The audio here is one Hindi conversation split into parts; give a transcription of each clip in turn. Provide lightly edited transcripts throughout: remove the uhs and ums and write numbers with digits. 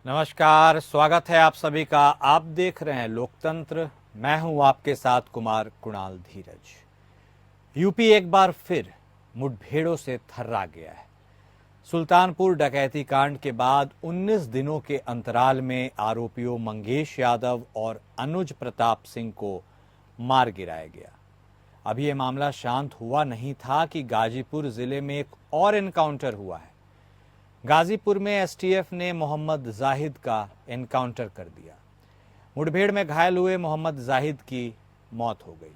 नमस्कार, स्वागत है आप सभी का। आप देख रहे हैं लोकतंत्र। मैं हूं आपके साथ कुमार कुणाल धीरज। यूपी एक बार फिर मुठभेड़ों से थर्रा गया है। सुल्तानपुर डकैती कांड के बाद 19 दिनों के अंतराल में आरोपियों मंगेश यादव और अनुज प्रताप सिंह को मार गिराया गया। अभी यह मामला शांत हुआ नहीं था कि गाजीपुर जिले में एक और एनकाउंटर हुआ है। गाजीपुर में एसटीएफ ने मोहम्मद जाहिद का एनकाउंटर कर दिया। मुठभेड़ में घायल हुए मोहम्मद जाहिद की मौत हो गई।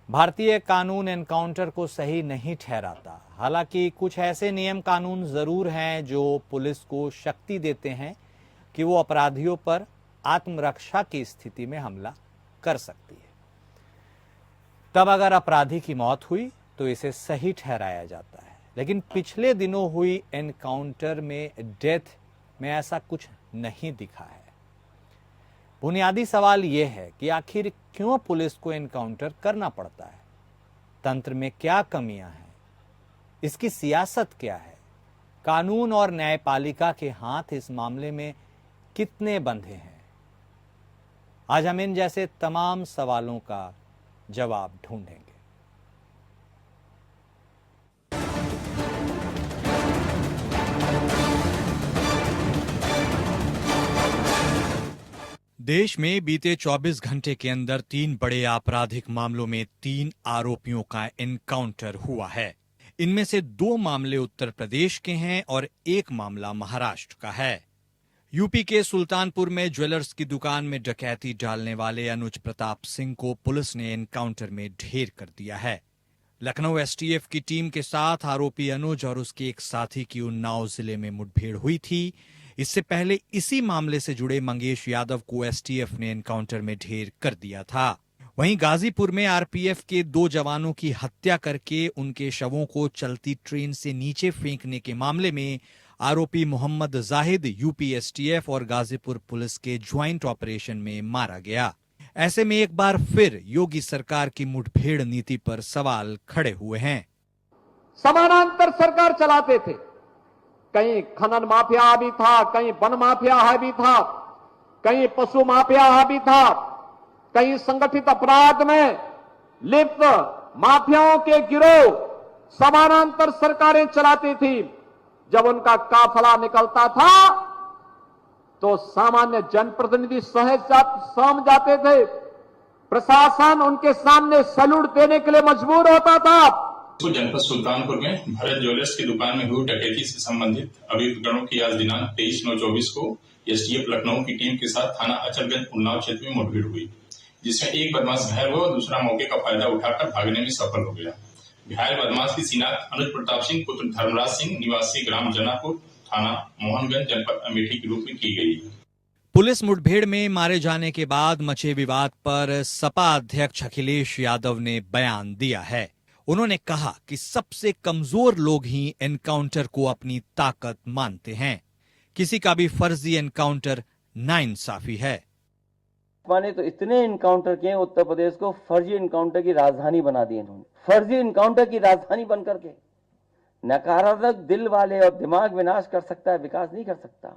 भारतीय कानून एनकाउंटर को सही नहीं ठहराता। हालांकि कुछ ऐसे नियम कानून जरूर हैं जो पुलिस को शक्ति देते हैं कि वो अपराधियों पर आत्मरक्षा की स्थिति में हमला कर सकती है। तब अगर अपराधी की मौत हुई तो इसे सही ठहराया जाता है। लेकिन पिछले दिनों हुई एनकाउंटर में डेथ में ऐसा कुछ नहीं दिखा है। बुनियादी सवाल यह है कि आखिर क्यों पुलिस को एनकाउंटर करना पड़ता है? तंत्र में क्या कमियां हैं? इसकी सियासत क्या है? कानून और न्यायपालिका के हाथ इस मामले में कितने बंधे हैं? आज हम इन जैसे तमाम सवालों का जवाब ढूंढेंगे। देश में बीते 24 घंटे के अंदर 3 बड़े आपराधिक मामलों में 3 आरोपियों का एनकाउंटर हुआ है। इनमें से 2 मामले उत्तर प्रदेश के हैं और 1 मामला महाराष्ट्र का है। यूपी के सुल्तानपुर में ज्वेलर्स की दुकान में डकैती डालने वाले अनुज प्रताप सिंह को पुलिस ने एनकाउंटर में ढेर कर दिया है। लखनऊ एसटीएफ की टीम के साथ आरोपी अनुज और उसके एक साथी की उन्नाव जिले में मुठभेड़ हुई थी। इससे पहले इसी मामले से जुड़े मंगेश यादव को एसटीएफ ने एनकाउंटर में ढेर कर दिया था। वहीं गाजीपुर में आरपीएफ के 2 जवानों की हत्या करके उनके शवों को चलती ट्रेन से नीचे फेंकने के मामले में आरोपी मोहम्मद जाहिद यूपी एसटीएफ और गाजीपुर पुलिस के ज्वाइंट ऑपरेशन में मारा गया। ऐसे में एक बार फिर योगी सरकार की मुठभेड़ नीति पर सवाल खड़े हुए हैं। समानांतर सरकार चलाते थे। कहीं खनन माफिया भी था, कहीं वन माफिया भी था, कहीं पशु माफिया भी था, कहीं संगठित अपराध में लिप्त माफियाओं के गिरोह समानांतर सरकारें चलाती थी। जब उनका काफिला निकलता था तो सामान्य जनप्रतिनिधि सहम जाते थे। प्रशासन उनके सामने सैल्यूट देने के लिए मजबूर होता था। जनपद सुल्तानपुर में भरत ज्वेलर्स की दुकान में हुई डकैती से संबंधित अभियुक्तगणों की आज दिनांक 23/9/24 को एसटीएफ लखनऊ की टीम के साथ थाना अचलगंज उन्नाव क्षेत्र में मुठभेड़ हुई, जिसमें एक बदमाश घायल हुआ और दूसरा मौके का फायदा उठाकर भागने में सफल हो गया। घायल बदमाश की शिनाख्त अनुज प्रताप सिंह पुत्र धर्मराज सिंह निवासी ग्राम जनापुर थाना मोहनगंज जनपद अमेठी के रूप में की गई। पुलिस मुठभेड़ में मारे जाने के बाद मचे विवाद पर सपा अध्यक्ष अखिलेश यादव ने बयान दिया है। उन्होंने कहा कि सबसे कमजोर लोग ही एनकाउंटर को अपनी ताकत मानते हैं। किसी का भी फर्जी एनकाउंटर नाइंसाफी है। माने तो इतने एनकाउंटर किए, उत्तर प्रदेश को फर्जी एनकाउंटर की राजधानी बना दी इन्होंने। फर्जी एनकाउंटर की राजधानी बन करके नकारात्मक दिल वाले और दिमाग विनाश कर सकता है, विकास नहीं कर सकता।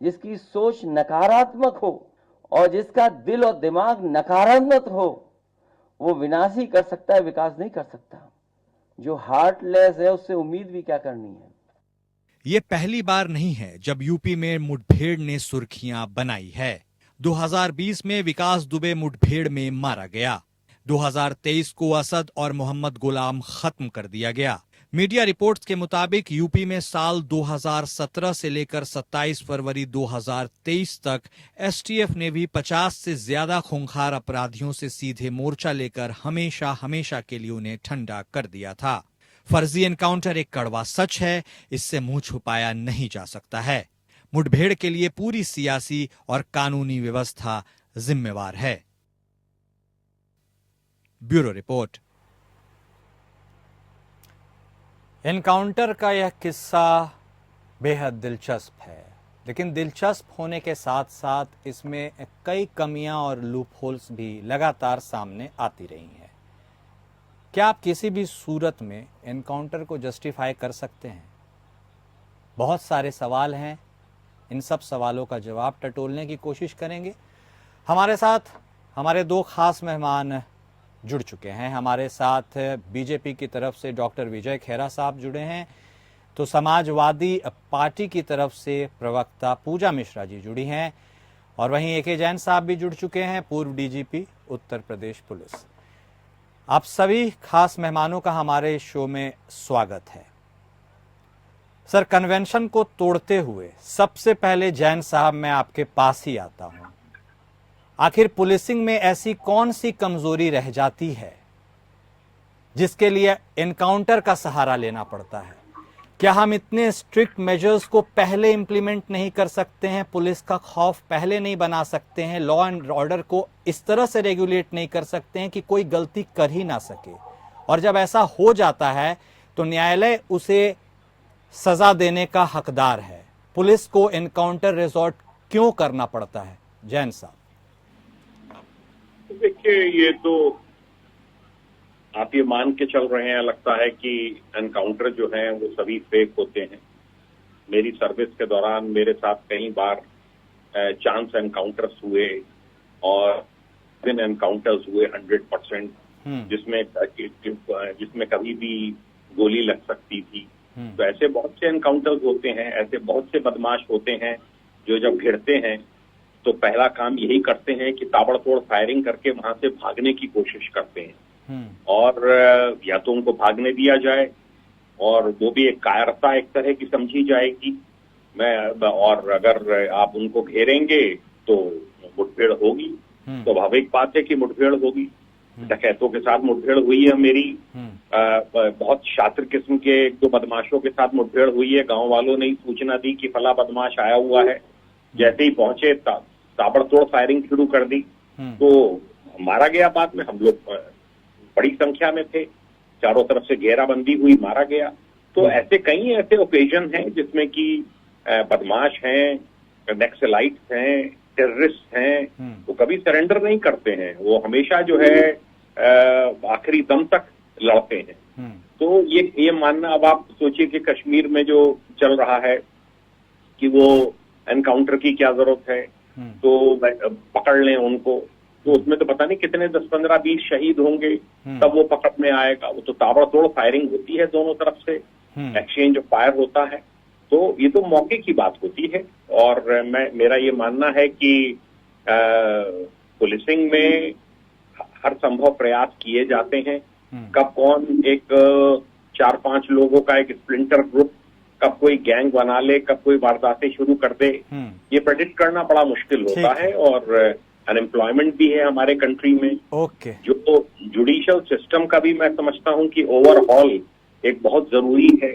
जिसकी सोच नकारात्मक हो और जिसका दिल और दिमाग नकारात्मक हो वो विनाश ही कर सकता है, विकास नहीं कर सकता। जो हार्टलेस है उससे उम्मीद भी क्या करनी है। ये पहली बार नहीं है जब यूपी में मुठभेड़ ने सुर्खियां बनाई है। 2020 में विकास दुबे मुठभेड़ में मारा गया। 2023 को असद और मोहम्मद गुलाम खत्म कर दिया गया। मीडिया रिपोर्ट्स के मुताबिक यूपी में साल 2017 से लेकर 27 फरवरी 2023 तक एसटीएफ ने भी 50 से ज्यादा खूंखार अपराधियों से सीधे मोर्चा लेकर हमेशा हमेशा के लिए उन्हें ठंडा कर दिया था। फर्जी एनकाउंटर एक कड़वा सच है, इससे मुंह छुपाया नहीं जा सकता है। मुठभेड़ के लिए पूरी सियासी और कानूनी व्यवस्था जिम्मेवार है। Bureau report. एनकाउंटर का यह किस्सा बेहद दिलचस्प है, लेकिन दिलचस्प होने के साथ साथ इसमें कई कमियां और लूपहोल्स भी लगातार सामने आती रही हैं। क्या आप किसी भी सूरत में एनकाउंटर को जस्टिफाई कर सकते हैं? बहुत सारे सवाल हैं। इन सब सवालों का जवाब टटोलने की कोशिश करेंगे। हमारे साथ हमारे दो खास मेहमान जुड़ चुके हैं। हमारे साथ बीजेपी की तरफ से डॉक्टर विजय खेरा साहब जुड़े हैं, तो समाजवादी पार्टी की तरफ से प्रवक्ता पूजा मिश्रा जी जुड़ी हैं, और वहीं ए.के. जैन साहब भी जुड़ चुके हैं, पूर्व डीजीपी उत्तर प्रदेश पुलिस। आप सभी खास मेहमानों का हमारे शो में स्वागत है। सर, कन्वेंशन को तोड़ते हुए सबसे पहले जैन साहब मैं आपके पास ही आता हूं। आखिर पुलिसिंग में ऐसी कौन सी कमजोरी रह जाती है जिसके लिए एनकाउंटर का सहारा लेना पड़ता है? क्या हम इतने स्ट्रिक्ट मेजर्स को पहले इंप्लीमेंट नहीं कर सकते हैं? पुलिस का खौफ पहले नहीं बना सकते हैं? लॉ एंड ऑर्डर को इस तरह से रेगुलेट नहीं कर सकते हैं कि कोई गलती कर ही ना सके? और जब ऐसा हो जाता है तो न्यायालय उसे सजा देने का हकदार है। पुलिस को एनकाउंटर रिजॉर्ट क्यों करना पड़ता है? जैन साहब। देखिए, ये तो आप ये मान के चल रहे हैं, लगता है कि एनकाउंटर जो हैं वो सभी फेक होते हैं। मेरी सर्विस के दौरान मेरे साथ कई बार चांस एनकाउंटर्स हुए और विन एनकाउंटर्स हुए 100%, जिसमें कभी भी गोली लग सकती थी। तो ऐसे बहुत से एनकाउंटर्स होते हैं, ऐसे बहुत से बदमाश होते हैं जो जब घिरते हैं तो पहला काम यही करते हैं कि ताबड़तोड़ फायरिंग करके वहां से भागने की कोशिश करते हैं। और या तो उनको भागने दिया जाए, और वो भी एक कायरता एक तरह की समझी जाएगी। और अगर आप उनको घेरेंगे तो मुठभेड़ होगी। तो स्वाभाविक बात है कि मुठभेड़ होगी। डकैतों के साथ मुठभेड़ हुई है मेरी, बहुत शातिर किस्म के दो बदमाशों के साथ मुठभेड़ हुई है। गांव वालों ने ही सूचना दी कि फला बदमाश आया हुआ है, जैसे ही पहुंचे ताबड़तोड़ फायरिंग शुरू कर दी, तो मारा गया। बाद में हम लोग बड़ी संख्या में थे, चारों तरफ से घेराबंदी हुई, मारा गया। तो ऐसे कई ऐसे ओकेजन हैं जिसमें कि बदमाश हैं, नक्सलाइट्स हैं, टेररिस्ट हैं, वो कभी सरेंडर नहीं करते हैं। वो हमेशा जो है आखिरी दम तक लड़ते हैं। तो ये मानना, अब आप सोचिए कि कश्मीर में जो चल रहा है कि वो एनकाउंटर की क्या जरूरत है, तो पकड़ लें उनको, तो उसमें तो पता नहीं कितने 10, 15, 20 शहीद होंगे, तब वो पकड़ में आएगा। वो तो ताबड़तोड़ फायरिंग होती है दोनों तरफ से, एक्सचेंज ऑफ फायर होता है। तो ये तो मौके की बात होती है। और मेरा ये मानना है कि पुलिसिंग में हर संभव प्रयास किए जाते हैं। कब कौन एक 4-5 लोगों का एक स्प्लिंटर ग्रुप, कब कोई गैंग बना ले, कब कोई वारदातें शुरू कर दे, ये प्रेडिक्ट करना बड़ा मुश्किल होता है। और अनएम्प्लॉयमेंट भी है हमारे कंट्री में। जो जुडिशियल सिस्टम का भी मैं समझता हूं कि ओवरहॉल एक बहुत जरूरी है।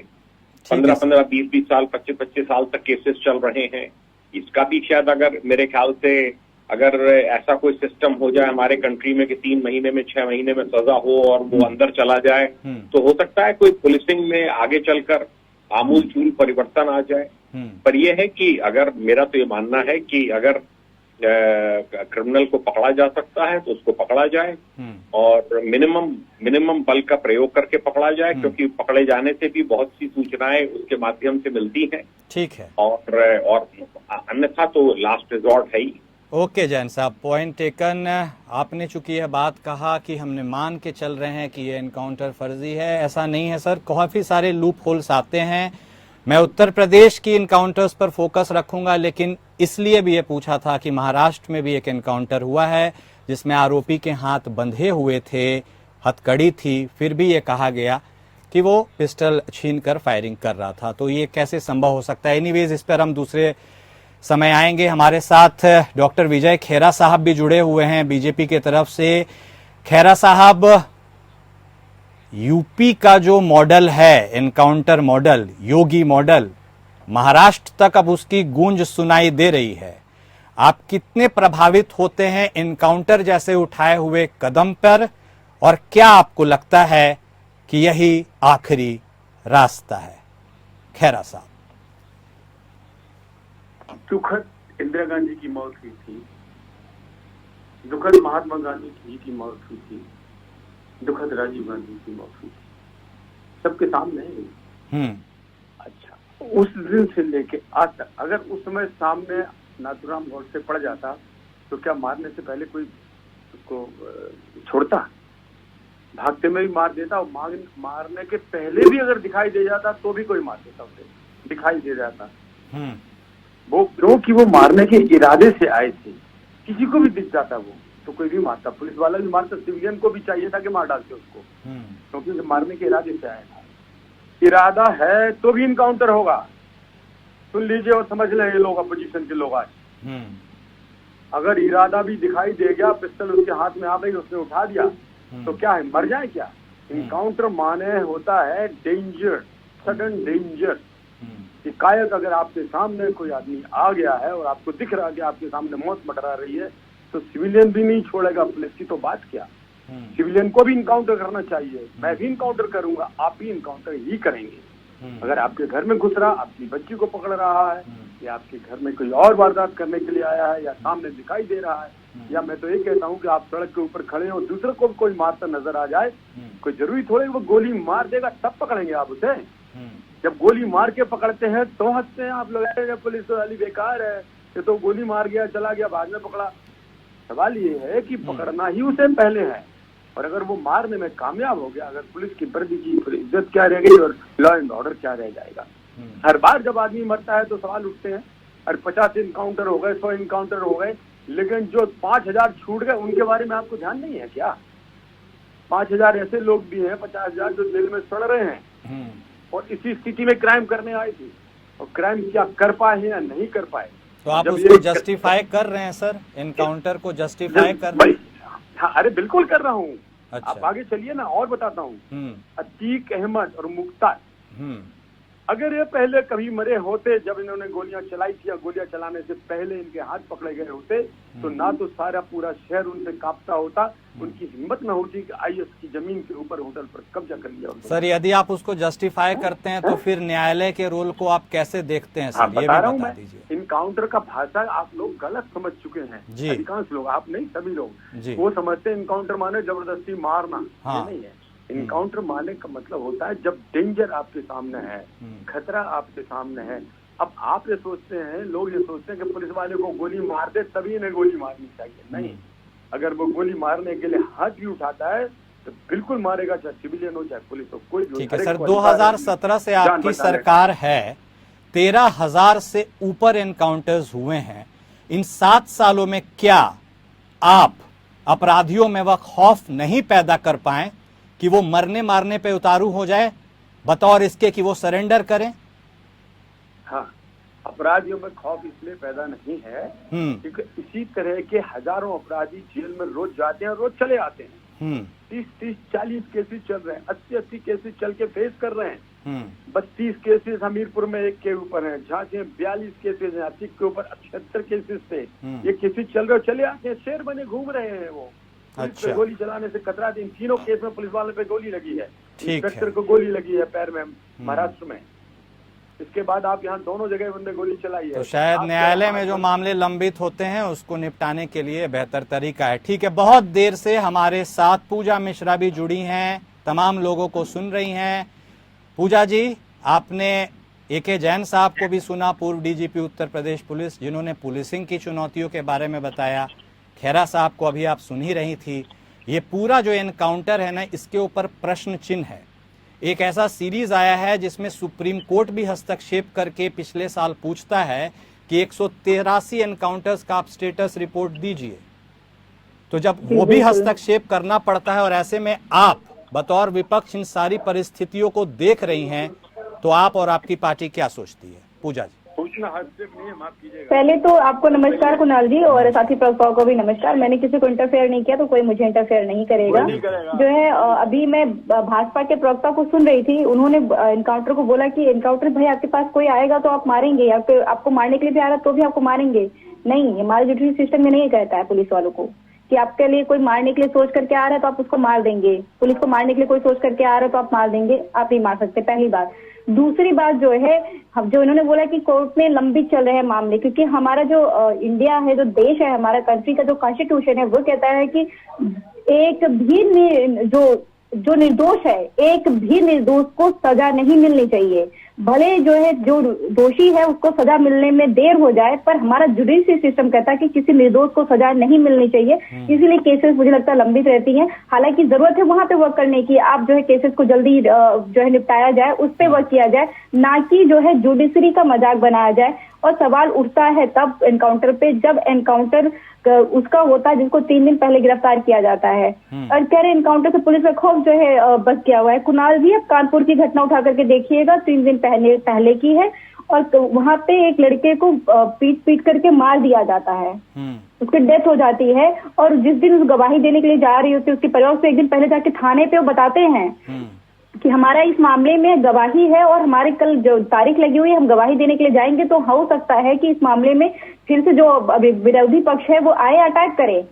15-15, 20-20 साल, 25-25 साल तक केसेस चल रहे हैं। इसका भी शायद, अगर मेरे ख्याल से अगर ऐसा कोई सिस्टम हो जाए हमारे कंट्री में कि 3 महीने में, 6 महीने में सजा हो और वो अंदर चला जाए, तो हो सकता है कोई पुलिसिंग में आगे चलकर आमूल चूल परिवर्तन आ जाए। पर यह है कि अगर, मेरा तो ये मानना है कि अगर क्रिमिनल को पकड़ा जा सकता है तो उसको पकड़ा जाए, और मिनिमम बल का प्रयोग करके पकड़ा जाए, क्योंकि पकड़े जाने से भी बहुत सी सूचनाएं उसके माध्यम से मिलती हैं। ठीक है। और अन्यथा तो लास्ट रिजॉर्ट है ही। ओके जैन साहब, पॉइंट टेकन। आपने चूंकि यह बात कहा कि हमने मान के चल रहे हैं कि ये एनकाउंटर फर्जी है, ऐसा नहीं है सर। काफी सारे लूप होल्स आते हैं। मैं उत्तर प्रदेश की इनकाउंटर्स पर फोकस रखूंगा, लेकिन इसलिए भी ये पूछा था कि महाराष्ट्र में भी एक एनकाउंटर हुआ है जिसमें आरोपी के हाथ बंधे हुए थे, हथकड़ी थी, फिर भी ये कहा गया कि वो पिस्टल छीनकर फायरिंग कर रहा था। तो ये कैसे संभव हो सकता है? एनीवेज, इस पर हम दूसरे समय आएंगे। हमारे साथ डॉक्टर विजय खेरा साहब भी जुड़े हुए हैं बीजेपी की तरफ से। खेरा साहब, यूपी का जो मॉडल है, एनकाउंटर मॉडल, योगी मॉडल, महाराष्ट्र तक अब उसकी गूंज सुनाई दे रही है। आप कितने प्रभावित होते हैं एनकाउंटर जैसे उठाए हुए कदम पर, और क्या आपको लगता है कि यही आखिरी रास्ता है? खेरा साहब। दुखद इंदिरा गांधी की मौत हुई थी, दुखद महात्मा गांधी जी की मौत हुई थी, दुखद राजीव गांधी की मौत हुई थी, सबके सामने है। अच्छा, उस दिन से लेके आज तक अगर उस समय सामने नाथुराम गोडसे पड़ जाता तो क्या मारने से पहले कोई उसको छोड़ता? भागते में भी मार देता, और मारने के पहले भी अगर दिखाई दे जाता तो भी कोई मार देता, उसे दिखाई दे जाता। वो क्योंकि वो मारने के इरादे से आए थे, किसी को भी दिख जाता वो तो कोई भी मारता, पुलिस वाला भी मारता, सिविलियन को भी चाहिए था कि मार डालते उसको, क्योंकि मारने के इरादे से आया था। इरादा है तो भी इनकाउंटर होगा। सुन लीजिए और समझ लें ये लोग, अपोजिशन के लोग आज, अगर इरादा भी दिखाई दे गया, पिस्टल उसके हाथ में आ गई, उसने उठा दिया, तो क्या है, मर जाए क्या? इनकाउंटर माने होता है डेंजर, सडन डेंजर। एकाएक अगर आपके सामने कोई आदमी आ गया है और आपको दिख रहा है कि आपके सामने मौत मंडरा रही है, तो सिविलियन भी नहीं छोड़ेगा, पुलिस की तो बात क्या। सिविलियन को भी इनकाउंटर करना चाहिए, मैं भी इनकाउंटर करूंगा, आप भी इनकाउंटर ही करेंगे। अगर आपके घर में घुस रहा, अपनी बच्ची को पकड़ रहा है, या आपके घर में कोई और वारदात करने के लिए आया है, या सामने दिखाई दे रहा है, या मैं तो ये कहता हूँ कि आप सड़क के ऊपर खड़े हो, दूसरे को भी कोई मारता नजर आ जाए, कोई जरूरी थोड़ी वो गोली मार देगा तब पकड़ेंगे आप उसे। जब गोली मार के पकड़ते हैं तो हंसते हैं आप लोग, पुलिस वाली बेकार है, ये तो गोली मार गया, चला गया, बाद में पकड़ा। सवाल ये है कि पकड़ना ही उसे पहले है, और अगर वो मारने में कामयाब हो गया, अगर पुलिस की वर्दी की फिर इज्जत क्या रह गई और लॉ एंड ऑर्डर क्या रह जाएगा। हर बार जब आदमी मरता है तो सवाल उठते हैं, अरे 50 इनकाउंटर हो गए, 100 इनकाउंटर हो गए, लेकिन जो 5000 छूट गए उनके बारे में आपको ध्यान नहीं है क्या? 5000 ऐसे लोग भी हैं, 50,000 जो जेल में सड़ रहे हैं और इसी स्थिति में क्राइम करने आए थे, और क्राइम क्या कर पाए हैं या नहीं कर पाए। तो आप उसको जस्टिफाई कर रहे हैं सर, इनकाउंटर को जस्टिफाई कर रहे हैं? हाँ, अरे बिल्कुल कर रहा हूँ। अच्छा। आप आगे चलिए ना, और बताता हूँ। अतीक अहमद और मुख्तार, अगर ये पहले कभी मरे होते जब इन्होंने गोलियां चलाई थी, या गोलियां चलाने से पहले इनके हाथ पकड़े गए होते, तो ना तो सारा पूरा शहर उनसे कांपता होता, उनकी हिम्मत न होती कि आईएस की जमीन के ऊपर होटल पर कब्जा कर लिया होता। सर, यदि आप उसको जस्टिफाई करते हैं तो फिर न्यायालय के रोल को आप कैसे देखते हैं सर? हाँ, ये भी बता दीजिए। इनकाउंटर का भाषा आप लोग गलत समझ चुके हैं, अधिकांश लोग, आप नहीं सभी लोग। वो समझते हैं इनकाउंटर माने जबरदस्ती मारना, ये नहीं है। इनकाउंटर मारने का मतलब होता है जब डेंजर आपके सामने है, खतरा आपके सामने है। अब आप ये सोचते हैं, लोग ये सोचते हैं कि पुलिस वाले को गोली मार दे तभी इन्हें गोली मारनी चाहिए। नहीं, अगर वो गोली मारने के लिए हाथ भी उठाता है तो बिल्कुल मारेगा, चाहे सिविलियन हो चाहे पुलिस हो, कोई भी। ठीक है सर, 2017 से आपकी सरकार है, 13,000 से ऊपर एनकाउंटर्स हुए हैं। इन 7 सालों में क्या आप अपराधियों में वह खौफ नहीं पैदा कर पाए कि वो मरने मारने पे उतारू हो जाए, बतौर इसके कि वो सरेंडर करें? हाँ, अपराधियों में खौफ इसलिए पैदा नहीं है क्योंकि इसी तरह के हजारों अपराधी जेल में रोज जाते हैं, रोज चले आते हैं। 30-40 केसेस चल रहे हैं, 80 केसेस चल के फेस कर रहे हैं। 32 केसेस हमीरपुर में एक के ऊपर है, झांसी में 42 केसेस हैं, अतीक के ऊपर 78 केसेस थे। ये केसेस चल रहे, चले आते हैं, शेर बने घूम रहे हैं वो। अच्छा। गोली चलाने से कतराते, इन तीनों केस में पुलिस वाले पे गोली लगी है, इंस्पेक्टर को गोली लगी है पैर में महाराष्ट्र में। इसके बाद आप यहाँ दोनों जगह बंदे गोली चलाई है। तो शायद न्यायालय में जो मामले लंबित होते हैं उसको निपटाने के लिए बेहतर तरीका है। ठीक है, बहुत देर से हमारे साथ पूजा मिश्रा भी जुड़ी हैं, तमाम लोगों को सुन रही हैं। पूजा जी, आपने AK जैन साहब को भी सुना, पूर्व DGP उत्तर प्रदेश पुलिस, जिन्होंने पुलिसिंग की चुनौतियों के बारे में बताया। खेरा साहब को अभी आप सुन ही रही थी। ये पूरा जो एनकाउंटर है ना, इसके ऊपर प्रश्न चिन्ह है। एक ऐसा सीरीज आया है जिसमें सुप्रीम कोर्ट भी हस्तक्षेप करके पिछले साल पूछता है कि 183 एनकाउंटर्स का आप स्टेटस रिपोर्ट दीजिए। तो जब वो भी हस्तक्षेप करना पड़ता है और ऐसे में आप बतौर विपक्ष इन सारी परिस्थितियों को देख रही हैं, तो आप और आपकी पार्टी क्या सोचती है? पूजा जी। पहले तो आपको नमस्कार कुणाल जी, और साथी प्रवक्ताओं को भी नमस्कार। मैंने किसी को इंटरफेयर नहीं किया, तो कोई मुझे इंटरफेयर नहीं करेगा। जो है अभी मैं भाजपा के प्रवक्ता को सुन रही थी, उन्होंने एनकाउंटर को बोला कि एनकाउंटर भाई आपके पास कोई आएगा तो आप मारेंगे, या फिर आपको मारने के लिए भी आ रहा तो भी आपको मारेंगे। नहीं, हमारे जुडिशरी सिस्टम में नहीं कहता है पुलिस वालों को कि आपके लिए कोई मारने के लिए सोच करके आ रहा है तो आप उसको मार देंगे। पुलिस को मारने के लिए कोई सोच करके आ रहा है तो आप मार देंगे, आप नहीं मार सकते, पहली बात। दूसरी बात जो है, हम जो इन्होंने बोला कि कोर्ट में लंबित चल रहे हैं मामले, क्योंकि हमारा जो इंडिया है, जो देश है, हमारा कंट्री का जो कॉन्स्टिट्यूशन है, वो कहता है कि एक भी जो निर्दोष है, एक भी निर्दोष को सजा नहीं मिलनी चाहिए। भले जो है जो दोषी है उसको सजा मिलने में देर हो जाए, पर हमारा जुडिशरी सिस्टम कहता है कि किसी निर्दोष को सजा नहीं मिलनी चाहिए, इसीलिए केसेस मुझे लगता है लंबित रहती हैं। हालांकि जरूरत है वहां पे वर्क करने की, आप जो है केसेस को जल्दी जो है निपटाया जाए, उस पे वर्क किया जाए, ना कि जो है जुडिशरी का मजाक बनाया जाए। और सवाल उठता है तब एनकाउंटर पे जब एनकाउंटर उसका होता है जिसको 3 दिन पहले गिरफ्तार किया जाता है, और कह रहे एनकाउंटर से पुलिस का खौफ जो है बच गया हुआ है। कुणाल जी, अब कानपुर की घटना उठा करके देखिएगा, 3 दिन पहले की है, और वहां पे एक लड़के को पीट करके मार दिया जाता है, उसकी डेथ हो जाती है। और जिस दिन उस गवाही देने के लिए जा रही होती है, उसके परिवार से एक दिन पहले जाके थाने पे वो बताते हैं कि हमारा इस मामले में गवाही है और हमारे कल जो तारीख लगी हुई है, हम गवाही देने के लिए जाएंगे, तो हो सकता है कि इस मामले में फिर से जो विरोधी पक्ष है वो आए अटैक करे,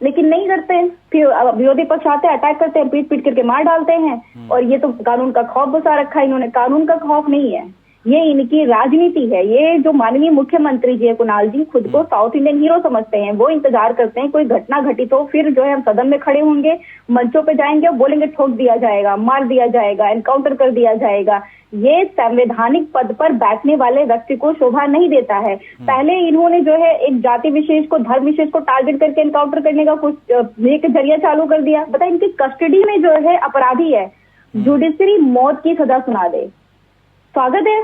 लेकिन नहीं करते हैं। फिर विरोधी पक्ष आते हैं, अटैक करते हैं, पीट करके मार डालते हैं। और ये तो कानून का खौफ बसा रखा है इन्होंने। कानून का खौफ नहीं है, ये इनकी राजनीति है। ये जो माननीय मुख्यमंत्री जी है कुणाल जी, खुद को साउथ इंडियन हीरो समझते हैं। वो इंतजार करते हैं कोई घटना घटित हो, फिर जो है हम सदन में खड़े होंगे, मंचों पे जाएंगे और बोलेंगे ठोक दिया जाएगा, मार दिया जाएगा, एनकाउंटर कर दिया जाएगा। ये संवैधानिक पद पर बैठने वाले व्यक्ति को शोभा नहीं देता है। पहले इन्होंने जो है एक जाति विशेष को, धर्म विशेष को टारगेट करके एनकाउंटर करने का कुछ एक जरिया चालू कर दिया। बताए, इनकी कस्टडी में जो है अपराधी है, जुडिशरी मौत की सजा सुना दे, स्वागत है,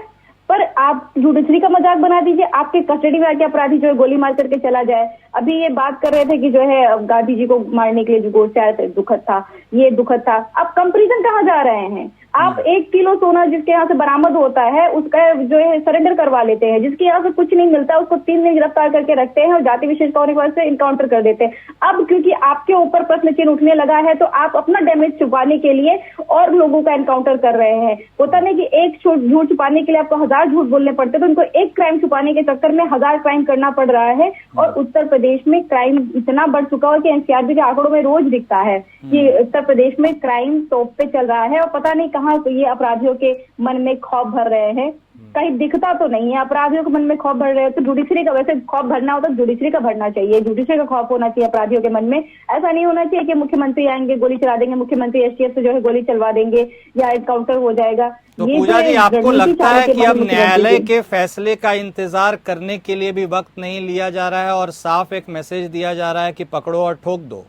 पर आप जुडिशरी का मजाक बना दीजिए। आपके कस्टडी में आके अपराधी जो है गोली मार करके चला जाए। अभी ये बात कर रहे थे कि जो है गांधी जी को मारने के लिए जो गोश्त आया था, दुखद था, ये दुखद था। अब कंपैरिजन कहाँ जा रहे हैं आप? 1 किलो सोना जिसके यहाँ से बरामद होता है उसका जो है सरेंडर करवा लेते हैं, जिसके यहाँ से कुछ नहीं मिलता उसको 3 दिन गिरफ्तार करके रखते हैं और जाति विशेष होने की वजह से इनकाउंटर कर देते हैं। अब क्योंकि आपके ऊपर प्रश्न चिन्ह उठने लगा है, तो आप अपना डैमेज छुपाने के लिए और लोगों का एनकाउंटर कर रहे हैं। होता नहीं कि एक झूठ छुपाने के लिए आपको 1000 झूठ बोलने पड़ते, तो उनको एक क्राइम छुपाने के चक्कर में 1000 क्राइम करना पड़ रहा है। और उत्तर प्रदेश में क्राइम इतना बढ़ चुका है कि एनसीआरबी के आंकड़ों में रोज दिखता है कि उत्तर प्रदेश में क्राइम टॉप पे चल रहा है, और पता नहीं कहाँ तो ये अपराधियों के मन में खौफ भर रहे हैं। कहीं दिखता तो नहीं है अपराधियों के मन में खौफ भर रहे हैं। तो जुडिशरी का वैसे खौफ भरना होता तो जुडिशरी का भरना चाहिए, जुडिशरी का खौफ होना चाहिए अपराधियों के मन में। ऐसा नहीं होना चाहिए कि मुख्यमंत्री आएंगे गोली चला देंगे, मुख्यमंत्री एसटीएफ से जो है गोली चलवा देंगे या एनकाउंटर हो जाएगा। तो पूजा जी, आपको लगता है कि अब न्यायालय के फैसले का इंतजार करने के लिए भी वक्त नहीं लिया जा रहा है और साफ एक मैसेज दिया जा रहा है कि पकड़ो और ठोक दो?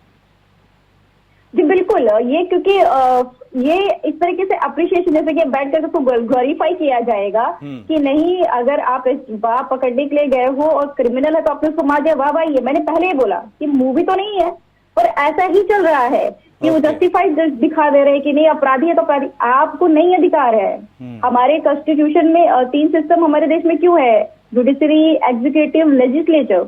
जी बिल्कुल, ये क्योंकि ये इस तरीके से अप्रिशिएशन, जैसे कि बैठ कर उसको ग्लोरीफाई किया जाएगा कि नहीं, अगर आप पकड़ने के लिए गए हो और क्रिमिनल है तो आपने उसको मार दिया, वाह भाई। ये मैंने पहले ही बोला कि मूवी तो नहीं है, पर ऐसा ही चल रहा है कि वो जस्टिफाइड दिखा दे रहे हैं कि नहीं अपराधी है तो अपराधी। आपको नहीं अधिकार है। हमारे कॉन्स्टिट्यूशन में 3 सिस्टम हमारे देश में क्यों है? Judiciary, executive, legislature.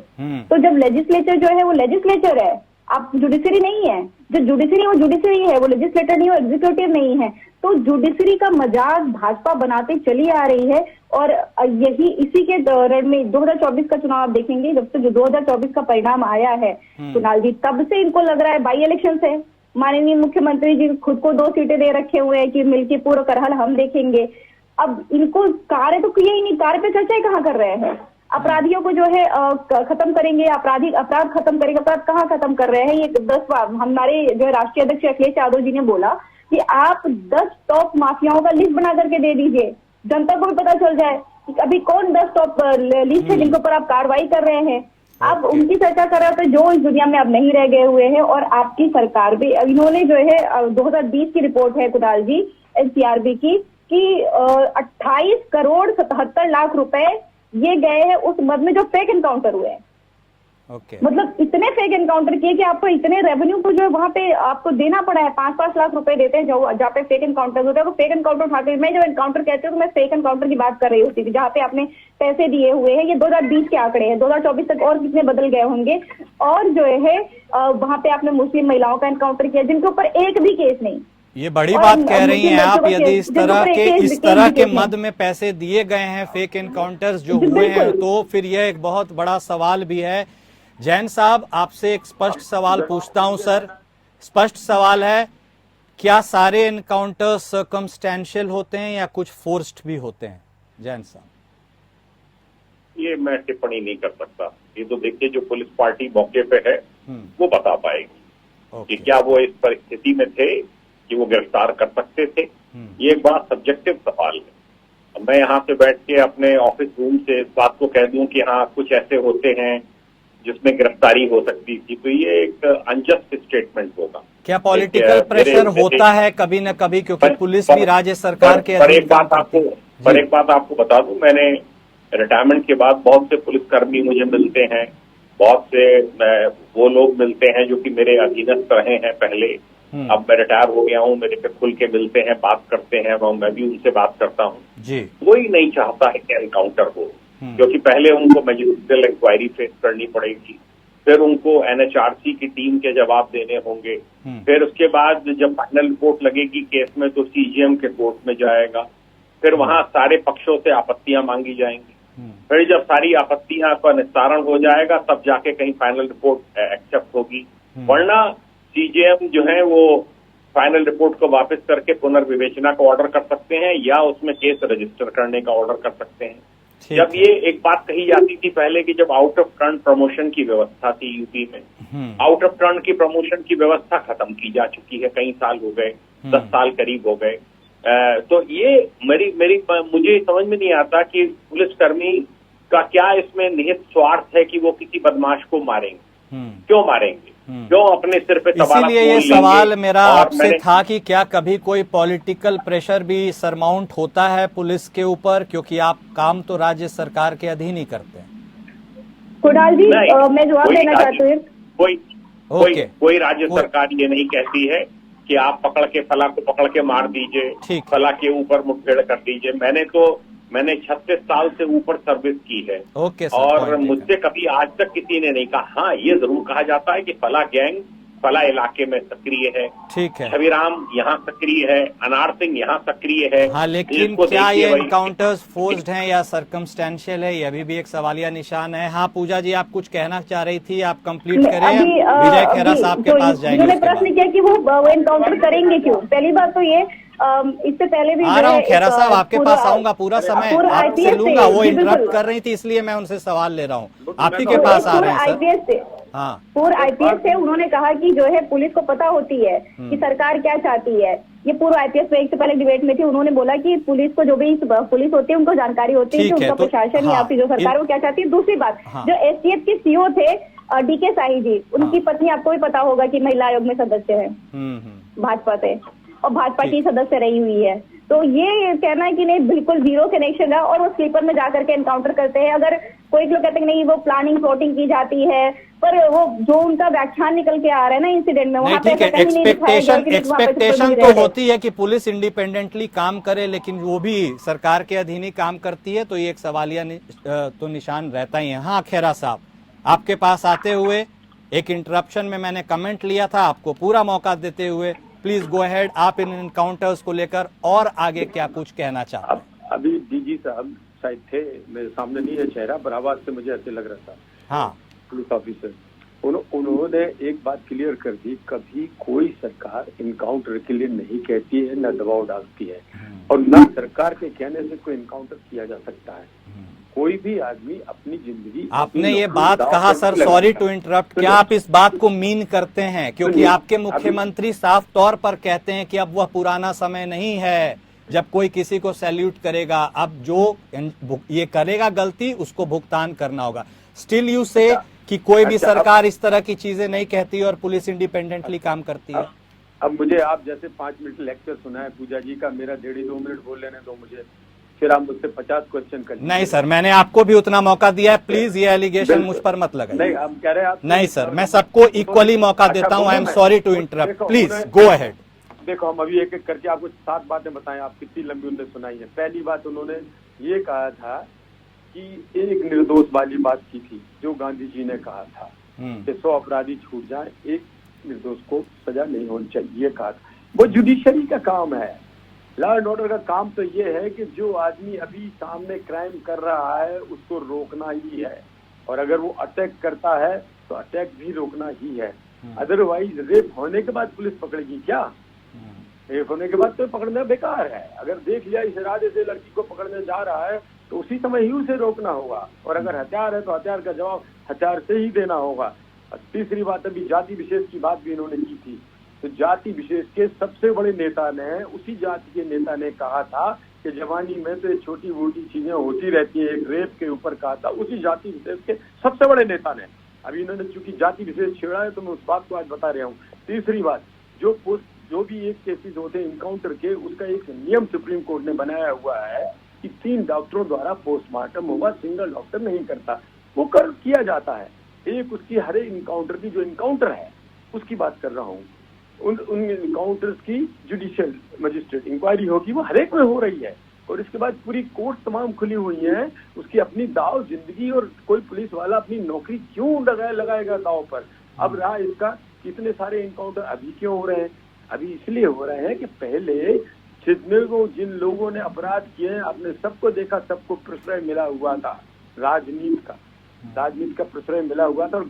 तो जब लेजिस्लेचर जो है वो लेजिस्लेचर है, आप जुडिशरी नहीं है। जो जुडिशरी वो जुडिशरी है, वो लेजिस्लेटर नहीं, वो एग्जीक्यूटिव नहीं है। तो जुडिशरी का मजाक भाजपा बनाते चली आ रही है। और यही इसी के दौरान में 2024 का चुनाव आप देखेंगे, जब से जो 2024 का परिणाम आया है कुणाल जी, तब से इनको लग रहा है बाई इलेक्शन है। माननीय मुख्यमंत्री जी खुद को 2 सीटें दे रखे हुए हैं कि मिलके पूरा करहल हम देखेंगे। अब इनको कार्य तो किया ही नहीं, कार्य पे चर्चा कहाँ कर रहे हैं? अपराधियों को जो है खत्म करेंगे, अपराध खत्म करेंगे, अपराध कहाँ खत्म कर रहे हैं? ये 10 हमारे जो राष्ट्रीय अध्यक्ष अखिलेश यादव जी ने बोला कि आप 10 टॉप माफियाओं का लिस्ट बना करके दे दीजिए, जनता को भी पता चल जाए कि अभी कौन 10 टॉप लिस्ट है जिनके ऊपर आप कार्रवाई कर रहे हैं। आप उनकी चर्चा कर रहे हो तो जो इस दुनिया में अब नहीं रह गए हुए हैं। और आपकी सरकार भी, इन्होंने जो है 2020 की रिपोर्ट है कुणाल जी एनसीआरबी की, कि 28 करोड़ 77 लाख रुपए ये गए हैं उस मद में जो फेक एनकाउंटर हुए हैं। मतलब इतने फेक एनकाउंटर किए कि आपको इतने रेवेन्यू को जो है वहां पे आपको देना पड़ा है। 5-5 लाख रुपए देते हैं जहाँ पे फेक एनकाउंटर होता है। वो फेक एनकाउंटर उठाकर, मैं जब एनकाउंटर कहती हूँ तो मैं फेक एनकाउंटर की बात कर रही होती थी, जहाँ पे आपने पैसे दिए हुए हैं। ये 2020 के आंकड़े हैं, 2024 तक और कितने बदल गए होंगे। और जो है वहां पे आपने मुस्लिम महिलाओं का एनकाउंटर किया जिनके ऊपर एक भी केस नहीं। ये बड़ी बात कह रही हैं आप। यदि इस तरह के मद में पैसे दिए गए हैं, फेक एनकाउंटर्स जो हुए हैं, तो फिर यह एक बहुत बड़ा सवाल भी है। जैन साहब, आपसे एक स्पष्ट सवाल पूछता हूं सर। स्पष्ट सवाल है, क्या सारे एनकाउंटर्स सर्कमस्टेंशियल होते हैं या कुछ फोर्स्ड भी होते हैं? जैन साहब, ये मैं टिप्पणी नहीं कर सकता। ये तो देखिए जो पुलिस पार्टी मौके पे है वो बता पाएगी कि क्या वो इस परिस्थिति में थे कि वो गिरफ्तार कर सकते थे। ये एक बड़ा सब्जेक्टिव सवाल है। मैं यहाँ से बैठ के अपने ऑफिस रूम से इस बात को कह दूं कि हाँ कुछ ऐसे होते हैं जिसमें गिरफ्तारी हो सकती थी, तो ये एक अनजस्ट स्टेटमेंट होगा। क्या पॉलिटिकल प्रेशर होता है कभी न कभी, क्योंकि पुलिस भी राज्य सरकार के पर एक बात आपको बता दूं, मैंने रिटायरमेंट के बाद बहुत से पुलिसकर्मी मुझे मिलते हैं, बहुत से वो लोग मिलते हैं जो कि मेरे अधीनस्थ रहे हैं पहले। अब मैं रिटायर हो गया हूँ, मेरे से खुल के मिलते हैं, बात करते हैं, मैं भी उनसे बात करता हूँ। कोई नहीं चाहता है कि एनकाउंटर हो, क्योंकि पहले उनको मैजिस्ट्रियल इंक्वायरी फेस करनी पड़ेगी, फिर उनको एनएचआरसी की टीम के जवाब देने होंगे, फिर उसके बाद जब फाइनल रिपोर्ट लगेगी केस में तो सीजीएम के कोर्ट में जाएगा, फिर वहां सारे पक्षों से आपत्तियां मांगी जाएंगी, फिर जब सारी आपत्तियां का निस्तारण हो जाएगा तब जाके कहीं फाइनल रिपोर्ट एक्सेप्ट होगी, वरना सीजीएम जो है वो फाइनल रिपोर्ट को वापस करके पुनर्विवेचना का ऑर्डर कर सकते हैं या उसमें केस रजिस्टर करने का ऑर्डर कर सकते हैं। जब ये एक बात कही जाती थी पहले कि जब आउट ऑफ टर्न प्रमोशन की व्यवस्था थी यूपी में, आउट ऑफ टर्न की प्रमोशन की व्यवस्था खत्म की जा चुकी है, कई साल हो गए, 10 साल करीब हो गए। तो ये मुझे समझ में नहीं आता कि पुलिसकर्मी का क्या इसमें निहित स्वार्थ है कि वो किसी बदमाश को मारेंगे, क्यों मारेंगे, क्यों अपने सिर पे तबाला। इसीलिए ये सवाल मेरा आपसे था कि क्या कभी कोई पॉलिटिकल प्रेशर भी सरमाउंट होता है पुलिस के ऊपर, क्योंकि आप काम तो राज्य सरकार के अधीन ही करते हैं। कुणाल जी, मैं जवाब देना चाहती हूँ। कोई राज्य सरकार ये नहीं कहती है कि आप पकड़ के फला को पकड़ के मार दीजिए, फला के ऊपर मुठभेड़ कर दीजिए। मैंने 36 साल से ऊपर सर्विस की है और मुझसे कभी आज तक किसी ने नहीं कहा। हाँ, ये जरूर कहा जाता है कि फला गैंग फला इलाके में सक्रिय है, ठीक है, छविराम यहाँ सक्रिय है, अनार सिंह यहाँ सक्रिय है। हाँ, लेकिन क्या ये एनकाउंटर्स फोर्स्ड हैं या सर्कमस्टेंशियल है, ये अभी भी एक सवालिया निशान है। हाँ पूजा जी, आप कुछ कहना चाह रही थी, आप कंप्लीट करें, विजय खेरा साहब के पास जाएंगे। उन्होंने प्रश्न किया कि वो एनकाउंटर करेंगे क्यों। पहली बात तो ये, इससे पहले भी आ रहा हूँ खेरा साहब, आपके पास आऊंगा, पूरा समय आपसे लूंगा। वो इंटरप्ट कर रही थी इसलिए मैं उनसे सवाल ले रहा हूँ, आप ही के पास आ रहे हैं सर। हाँ, पूर्व आईपीएस से उन्होंने कहा कि जो है पुलिस को पता होती है कि सरकार क्या चाहती है। ये पूर्व आईपीएस में एक से पहले डिबेट में थी, उन्होंने बोला कि पुलिस को जो भी पुलिस होती है उनको जानकारी होती है कि उनका प्रशासन या फिर जो सरकार वो क्या चाहती है। दूसरी बात, जो एसटीएफ के सीओ थे डीके साही जी, उनकी पत्नी आपको भी पता होगा कि महिला आयोग में सदस्य है भाजपा से, और भाजपा की सदस्य रही हुई है। तो ये कहना है कि नहीं, बिल्कुल जीरो कनेक्शन है और वो स्लीपर में जाकर के एनकाउंटर करते हैं। अगर कोई लोग कहते हैं नहीं वो प्लानिंग प्लॉटिंग की जाती है, पर वो जो उनका व्याख्यान निकल के आ रहा है ना इंसिडेंट में, वहाँ पे एक्सपेक्टेशन तो होती है कि पुलिस इंडिपेंडेंटली काम करे, लेकिन वो भी सरकार के अधीन ही काम करती है, तो ये एक सवालिया तो निशान रहता ही है। हाँ खेरा साहब, आपके पास आते हुए एक इंटरप्शन में मैंने कमेंट लिया था, आपको पूरा मौका देते हुए प्लीज गो अहेड, आप इन एनकाउंटर्स को लेकर और आगे क्या कुछ कहना चाहते हैं। अभी डीजी साहब शायद थे, मेरे सामने नहीं है चेहरा, पर आवाज से मुझे ऐसे लग रहा था। हाँ, पुलिस ऑफिसर उन्होंने एक बात क्लियर कर दी, कभी कोई सरकार इनकाउंटर के लिए नहीं कहती है, न दबाव डालती है, और न सरकार के कहने से कोई इनकाउंटर किया जा सकता है। कोई भी आदमी अपनी जिंदगी, आपने ये बात कहा सर, सॉरी टू इंटरप्ट, क्या आप इस बात को मीन करते हैं? क्योंकि आपके मुख्यमंत्री साफ तौर पर कहते हैं कि अब वह पुराना समय नहीं है जब कोई किसी को सैल्यूट करेगा, अब जो ये करेगा गलती उसको भुगतान करना होगा। स्टिल यू से कि कोई भी सरकार इस तरह की चीजें नहीं कहती और पुलिस इंडिपेंडेंटली काम करती है। अब मुझे आप जैसे 5 मिनट लेक्चर सुना है पूजा जी का, मेरा 1.5-2 मिनट बोल लेने दो मुझे, फिर आप मुझसे 50 क्वेश्चन कर। नहीं सर, मैंने आपको भी उतना मौका दिया है, प्लीज ये एलिगेशन मुझ पर मत लगाइए। नहीं, हम कह रहे हैं आप नहीं सर, मैं सबको इक्वली मौका देता हूँ। I am sorry to interrupt, please go ahead. देखो, हम अभी एक एक करके आपको 7 बातें बताएं, आप कितनी लंबी उन्होंने सुनाई है। पहली बात उन्होंने ये कहा था कि एक निर्दोष वाली बात की थी, जो गांधी जी ने कहा था कि 100 अपराधी छूट जाए, एक निर्दोष को सजा नहीं होनी चाहिए, ये कहा था। वो जुडिशरी का काम है, लॉ एंड ऑर्डर का काम तो ये है कि जो आदमी अभी सामने क्राइम कर रहा है उसको रोकना ही है, और अगर वो अटैक करता है तो अटैक भी रोकना ही है। अदरवाइज रेप होने के बाद पुलिस पकड़ेगी क्या? रेप होने के बाद तो पकड़ना बेकार है। अगर देख लिया इस इरादे से लड़की को पकड़ने जा रहा है तो उसी समय ही उसे रोकना होगा, और अगर हथियार है तो हथियार का जवाब हथियार से ही देना होगा। तीसरी बात, अभी जाति विशेष की बात भी इन्होंने की थी, तो जाति विशेष के सबसे बड़े नेता ने, उसी जाति के नेता ने कहा था कि जवानी में तो ये छोटी मोटी चीजें होती रहती है। एक रेप के ऊपर कहा था उसी जाति विशेष के सबसे बड़े नेता ने। अभी इन्होंने चूंकि जाति विशेष छेड़ा है तो मैं उस बात को आज बता रहा हूँ। तीसरी बात, जो भी एक केसेस होते हैं इनकाउंटर के, उसका एक नियम सुप्रीम कोर्ट ने बनाया हुआ है कि 3 डॉक्टरों द्वारा पोस्टमार्टम होगा, सिंगल डॉक्टर नहीं करता, वो किया जाता है। एक उसकी हर एक इनकाउंटर की जो इनकाउंटर है उसकी बात कर रहा हूँ, उन इनकाउंटर्स की जुडिशियल मजिस्ट्रेट इंक्वायरी होगी, वो हर एक में हो रही है। और इसके बाद पूरी कोर्ट तमाम खुली हुई है, उसकी अपनी दाव जिंदगी, और कोई पुलिस वाला अपनी नौकरी क्यों लगाएगा दाव पर। अब रहा इसका कितने सारे इनकाउंटर अभी क्यों हो रहे हैं, अभी इसलिए हो रहे हैं कि पहले जिन लोगों ने अपराध किए हैं आपने सबको देखा, सबको प्रश्रय मिला हुआ था, राजनीति का प्रश्रय मिला हुआ था, और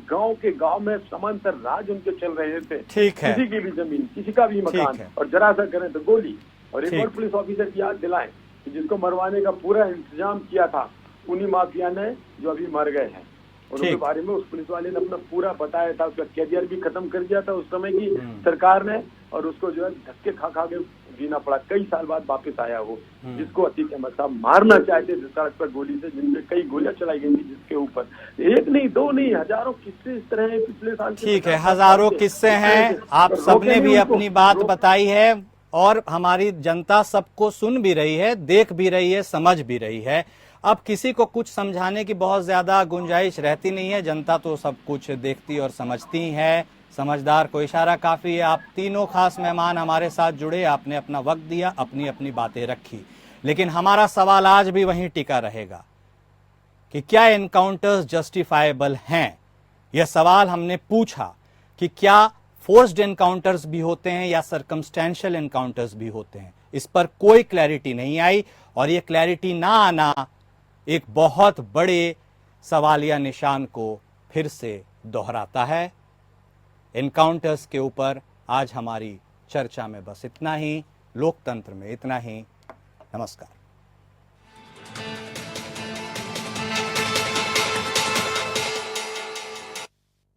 गांव में समांतर राज उनके चल रहे थे। ठीक है, किसी की भी जमीन, किसी का भी मकान, और जरा सा करें तो गोली। और एक और पुलिस ऑफिसर की याद दिलाएं कि जिसको मरवाने का पूरा इंतजाम किया था उन्हीं माफिया ने, जो अभी मर गए हैं। और उनके बारे में उस पुलिस वाले ने अपना पूरा बताया था, उसका कैरियर भी खत्म कर दिया था उस समय की सरकार ने, और उसको जो है धक्के खा के जीना पड़ा। कई साल बाद वापस आया वो, जिसको अतीक अहमद साहब मारना चाहते थे सड़क पर गोली से, जिनपे कई गोलियां चलाई गई थी जिसके ऊपर। एक नहीं, दो नहीं, हजारों किस्से इस तरह हैं पिछले साल। ठीक है, हजारों किस्से हैं, आप सबने भी अपनी बात बताई है और हमारी जनता सबको सुन भी रही है, देख भी रही है, समझ भी रही है। अब किसी को कुछ समझाने की बहुत ज्यादा गुंजाइश रहती नहीं है, जनता तो सब कुछ देखती और समझती है, समझदार को इशारा काफी है। आप तीनों खास मेहमान हमारे साथ जुड़े, आपने अपना वक्त दिया, अपनी अपनी बातें रखी, लेकिन हमारा सवाल आज भी वहीं टिका रहेगा कि क्या एनकाउंटर्स जस्टिफाइबल हैं। यह सवाल हमने पूछा कि क्या फोर्स्ड एनकाउंटर्स भी होते हैं या सर्कमस्टेंशियल एनकाउंटर्स भी होते हैं। इस पर कोई क्लैरिटी नहीं आई, और यह क्लैरिटी ना आना एक बहुत बड़े सवालिया निशान को फिर से दोहराता है। एनकाउंटर्स के ऊपर आज हमारी चर्चा में बस इतना ही, लोकतंत्र में इतना ही। नमस्कार।